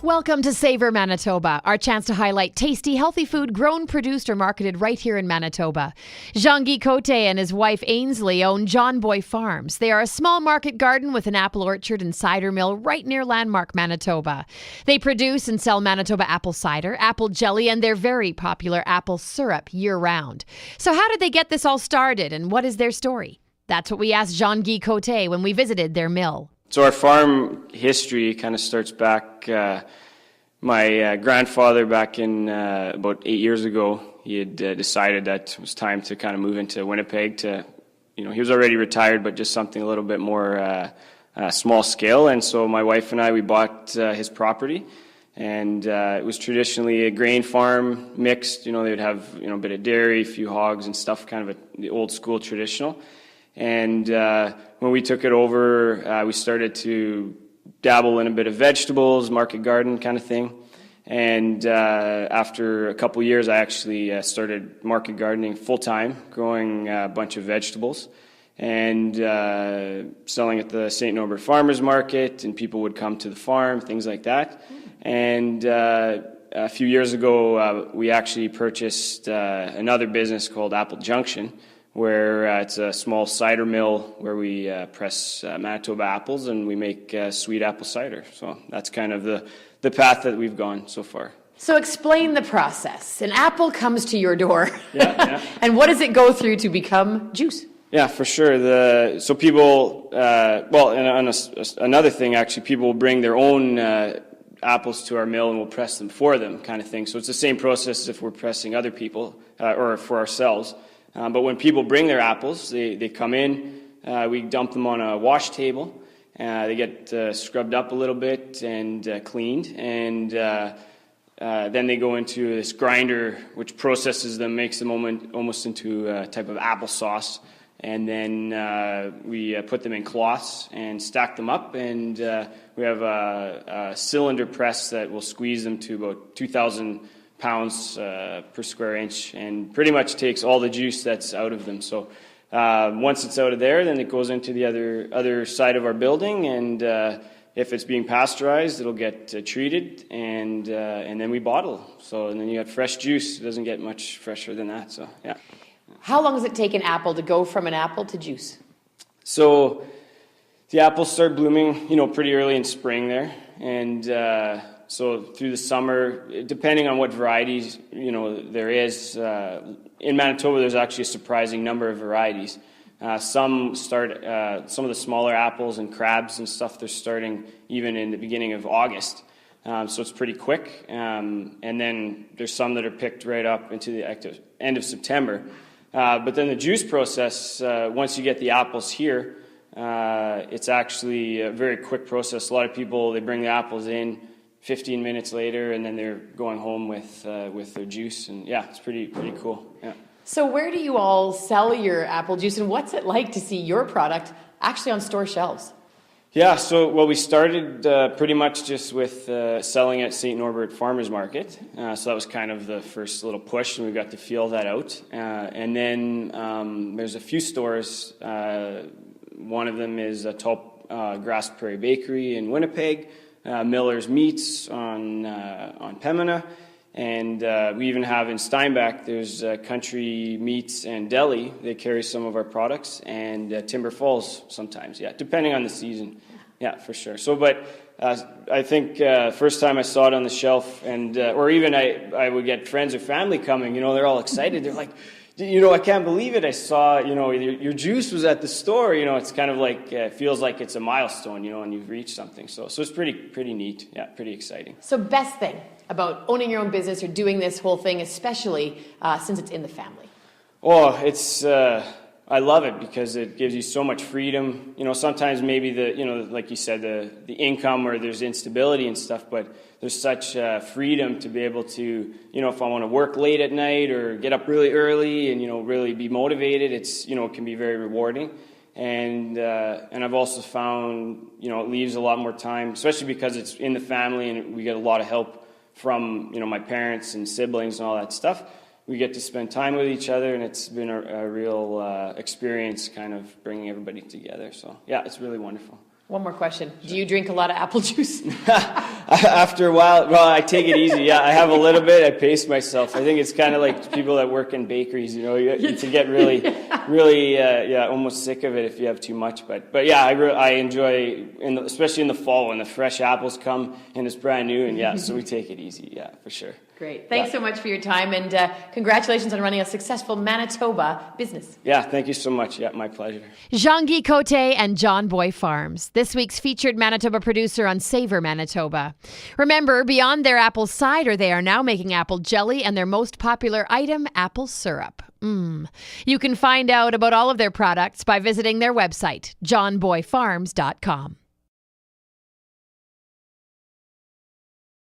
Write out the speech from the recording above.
Welcome to Savour, Manitoba, our chance to highlight tasty, healthy food grown, produced, or marketed right here in Manitoba. Jean-Guy Cote and his wife Ainsley own John Boy Farms. They are a small market garden with an apple orchard and cider mill right near Landmark, Manitoba. They produce and sell Manitoba apple cider, apple jelly, and their very popular apple syrup year-round. So how did they get this all started, and what is their story? That's what we asked Jean-Guy Cote when we visited their mill. So our farm history kind of starts back, my grandfather back in about 8 years ago, he had decided that it was time to kind of move into Winnipeg to, he was already retired, but just something a little bit more small scale. And so my wife and I, we bought his property, and it was traditionally a grain farm mixed, they would have, a bit of dairy, a few hogs and stuff, kind of the old school traditional. And when we took it over, we started to dabble in a bit of vegetables, market garden kind of thing. And after a couple years, I actually started market gardening full-time, growing a bunch of vegetables and selling at the St. Norbert Farmers Market, and people would come to the farm, things like that. And a few years ago, we actually purchased another business called Apple Junction, where it's a small cider mill where we press Manitoba apples and we make sweet apple cider. So that's kind of the path that we've gone so far. So explain the process. An apple comes to your door. Yeah. And what does it go through to become juice? Yeah, for sure. So people, another thing actually, people will bring their own apples to our mill and we'll press them for them, kind of thing. So it's the same process as if we're pressing other people or for ourselves. But when people bring their apples, they come in, we dump them on a wash table, they get scrubbed up a little bit and cleaned, and then they go into this grinder which processes them, makes them almost into a type of applesauce, and then we put them in cloths and stack them up, and we have a cylinder press that will squeeze them to about 2,000 pounds per square inch, and pretty much takes all the juice that's out of them. So once it's out of there, then it goes into the other side of our building, and if it's being pasteurized, it'll get treated, and then we bottle. So and then you got fresh juice. It doesn't get much fresher than that. So yeah. How long does it take an apple to go from an apple to juice? So the apples start blooming, pretty early in spring there, and so through the summer, depending on what varieties, there is, in Manitoba there's actually a surprising number of varieties. Some start, some of the smaller apples and crabs and stuff, they're starting even in the beginning of August. So it's pretty quick. And then there's some that are picked right up into the end of September. But then the juice process, once you get the apples here, it's actually a very quick process. A lot of people, they bring the apples in 15 minutes later, and then they're going home with their juice, and yeah, it's pretty cool. Yeah. So where do you all sell your apple juice, and what's it like to see your product actually on store shelves? Yeah, so we started pretty much just with selling at St. Norbert Farmers Market. So that was kind of the first little push, and we got to feel that out. And then there's a few stores. One of them is a Tall Grass Prairie Bakery in Winnipeg. Miller's Meats on Pembina, and we even have in Steinbach, there's Country Meats and Deli. They carry some of our products, and Timber Falls sometimes, depending on the season. Yeah, for sure. So, but I think first time I saw it on the shelf, and or even I would get friends or family coming, they're all excited. They're like, I can't believe it. I saw, your juice was at the store. It's kind of like, it feels like it's a milestone, and you've reached something. So it's pretty neat. Yeah, pretty exciting. So best thing about owning your own business or doing this whole thing, especially since it's in the family? Oh, it's, I love it because it gives you so much freedom. Sometimes maybe like you said, the income or there's instability and stuff, but there's such freedom to be able to, if I want to work late at night or get up really early and, really be motivated, it's, it can be very rewarding. And I've also found, it leaves a lot more time, especially because it's in the family and we get a lot of help from, my parents and siblings and all that stuff. We get to spend time with each other, and it's been a real experience kind of bringing everybody together. So, yeah, it's really wonderful. One more question. Do you drink a lot of apple juice? After a while, well, I take it easy. Yeah, I have a little bit. I pace myself. I think it's kind of like people that work in bakeries. You can get really, almost sick of it if you have too much. But yeah, I enjoy, especially in the fall when the fresh apples come and it's brand new. And so we take it easy. Yeah, for sure. Great. Thanks so much for your time, and congratulations on running a successful Manitoba business. Yeah, thank you so much. Yeah, my pleasure. Jean-Guy Cote and John Boy Farms, this week's featured Manitoba producer on Savour, Manitoba. Remember, beyond their apple cider, they are now making apple jelly and their most popular item, apple syrup. You can find out about all of their products by visiting their website, johnboyfarms.com.